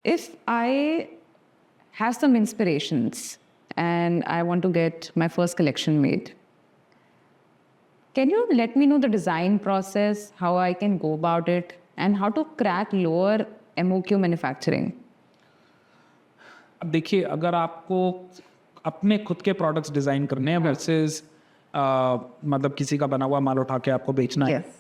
If I have some inspirations and I want to get my first collection made, can you let me know the design process, how I can go about it, and how to crack lower MOQ manufacturing? अब देखिए, अगर आपको अपने खुद के products design करने हैं versus मतलब किसी का बना हुआ माल उठा के आपको बेचना है, Yes.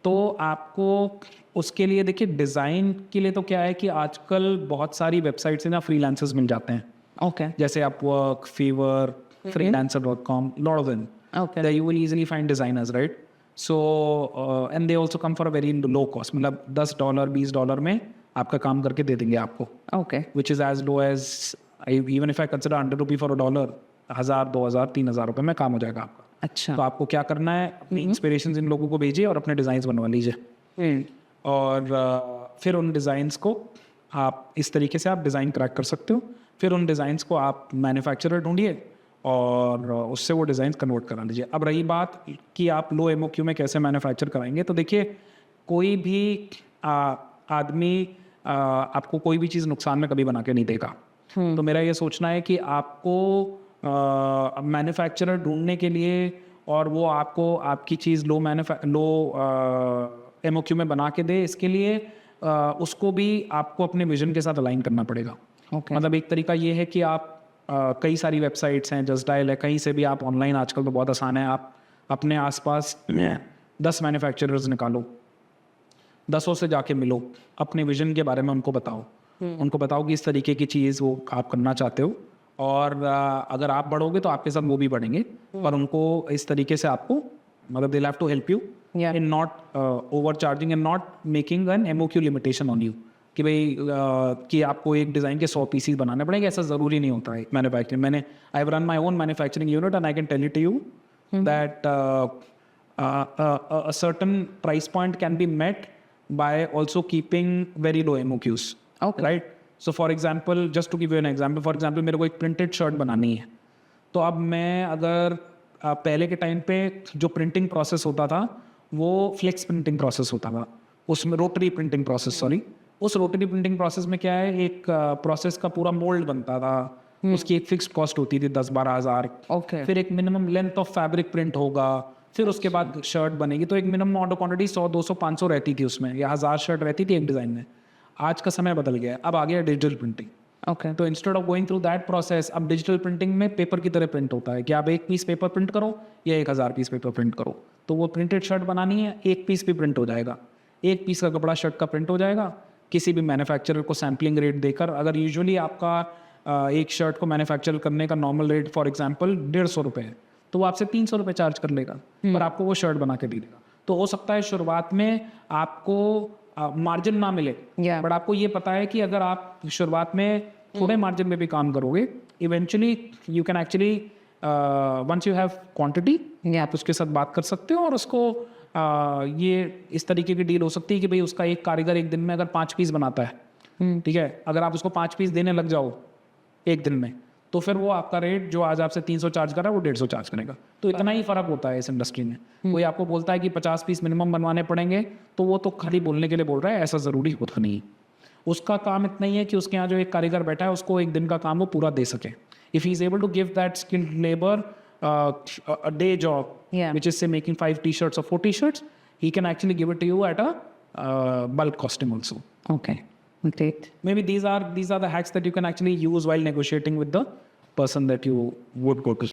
तो आपको उसके लिए देखिए डिज़ाइन के लिए तो क्या है कि आजकल बहुत सारी वेबसाइट्स से ना फ्रीलांसर्स मिल जाते हैं, Okay. जैसे Upwork, fever, freelancer.com, lot of them. Okay. There you will easily find designers, right? So and they also come for a very low cost. मतलब $10, $20 में आपका काम करके दे देंगे आपको, Okay. which is as low as even if I consider ₹100 for a dollar, 1000, 2000, 3000 रुपये में काम हो जाएगा आपका. अच्छा. तो आपको क्या करना है, अपनी इंस्पिरेशंस इन लोगों को भेजिए और अपने डिज़ाइंस बनवा लीजिए. और फिर उन डिज़ाइंस को आप इस तरीके से आप डिज़ाइन क्रैक कर सकते हो. फिर उन डिज़ाइंस को आप मैन्युफैक्चरर ढूंढिए और उससे वो डिज़ाइंस कन्वर्ट करा लीजिए. अब रही बात कि आप लो MOQ में कैसे मैन्युफैक्चर कराएंगे, तो देखिए कोई भी आदमी आपको कोई भी चीज़ नुकसान में कभी बना के नहीं देगा. तो मेरा ये सोचना है कि आपको मैन्युफैक्चरर ढूंढने के लिए और वो आपको आपकी चीज़ लो MOQ में बना के दे, इसके लिए उसको भी आपको अपने विजन के साथ अलाइन करना पड़ेगा. Okay. मतलब एक तरीका ये है कि आप कई सारी वेबसाइट्स हैं, जस्ट डायल है, कहीं से भी आप ऑनलाइन आजकल तो बहुत आसान है. आप अपने आसपास 10 मैन्युफैक्चरर्स निकालो, 10 से जाके मिलो, अपने विजन के बारे में उनको बताओ. उनको बताओ कि इस तरीके की चीज़ वो आप करना चाहते हो और अगर आप बढ़ोगे तो आपके साथ वो भी बढ़ेंगे. पर उनको इस तरीके से आपको मतलब they'll have to help you Yeah. in not overcharging and not making an MOQ limitation on you. कि भाई कि आपको एक डिज़ाइन के 100 पीसीज बनाने पड़ेंगे, ऐसा ज़रूरी नहीं होता है मैन्युफैक्चरिंग. मैंने I have run my own manufacturing unit and I can tell it to you that a certain price point can be met by also keeping very low MOQs. Okay. Right? So for example, just to give you an example, for example मेरे को एक printed shirt बनानी है, तो अब मैं अगर पहले के टाइम पे जो प्रिंटिंग प्रोसेस होता था वो फ्लेक्स प्रिंटिंग प्रोसेस होता था, उसमें रोटरी प्रिंटिंग प्रोसेस, सॉरी, उस रोटरी प्रिंटिंग प्रोसेस में क्या है, एक प्रोसेस का पूरा मोल्ड बनता था, उसकी एक फिक्स्ड कॉस्ट होती थी 10-12 हज़ार. Okay. फिर एक minimum length of fabric print होगा, फिर उसके बाद शर्ट बनेगी, तो एक मिनिमम ऑर्डर क्वांटिटी 100, 200, 500 रहती थी उसमें, या 1000 शर्ट रहती थी एक डिज़ाइन में. आज का समय बदल गया है, अब आ गया डिजिटल प्रिंटिंग. Okay. तो instead of going through that process, अब डिजिटल प्रिंटिंग में पेपर की तरह प्रिंट होता है कि आप एक पीस पेपर प्रिंट करो या 1000 पीस पेपर प्रिंट करो. तो वो प्रिंटेड शर्ट बनानी है, एक पीस भी प्रिंट हो जाएगा, एक पीस का कपड़ा शर्ट का प्रिंट हो जाएगा. किसी भी मैन्युफैक्चरर को सैम्पलिंग रेट देकर, अगर यूजुअली आपका एक शर्ट को मैन्युफैक्चर करने का नॉर्मल रेट फॉर एग्जांपल 150 रुपये है, तो वो आपसे 300 रुपये चार्ज कर लेगा, पर आपको वो शर्ट बना के दे देगा. तो हो सकता है शुरुआत में आपको मार्जिन ना मिले, Yeah. बट आपको ये पता है कि अगर आप शुरुआत में थोड़े मार्जिन में भी काम करोगे, eventually you can actually once you have quantity, आप उसके साथ बात कर सकते हो और उसको ये इस तरीके की डील हो सकती है कि भाई उसका एक कारीगर एक दिन में अगर 5 पीस बनाता है, ठीक है, अगर आप उसको 5 पीस देने लग जाओ एक दिन में, तो फिर वो आपका रेट जो आज आपसे 300 चार्ज कर रहा है वो 150 चार्ज करेगा. तो इतना ही फर्क होता है इस इंडस्ट्री में. कोई आपको बोलता है कि 50 पीस मिनिमम बनवाने पड़ेंगे, तो वो तो खाली बोलने के लिए बोल रहा है, ऐसा ज़रूरी होता नहीं. उसका काम इतना ही है कि उसके यहाँ जो एक कारीगर बैठा है उसको एक दिन का काम वो पूरा दे सके. If he is able to give that skilled labour a day job, Yeah. which is say making 5 t-shirts or 4 t-shirts, he can actually give it to you at a bulk costing also. Okay. Great. Maybe these are the hacks that you can actually use while negotiating with the person that you would go to.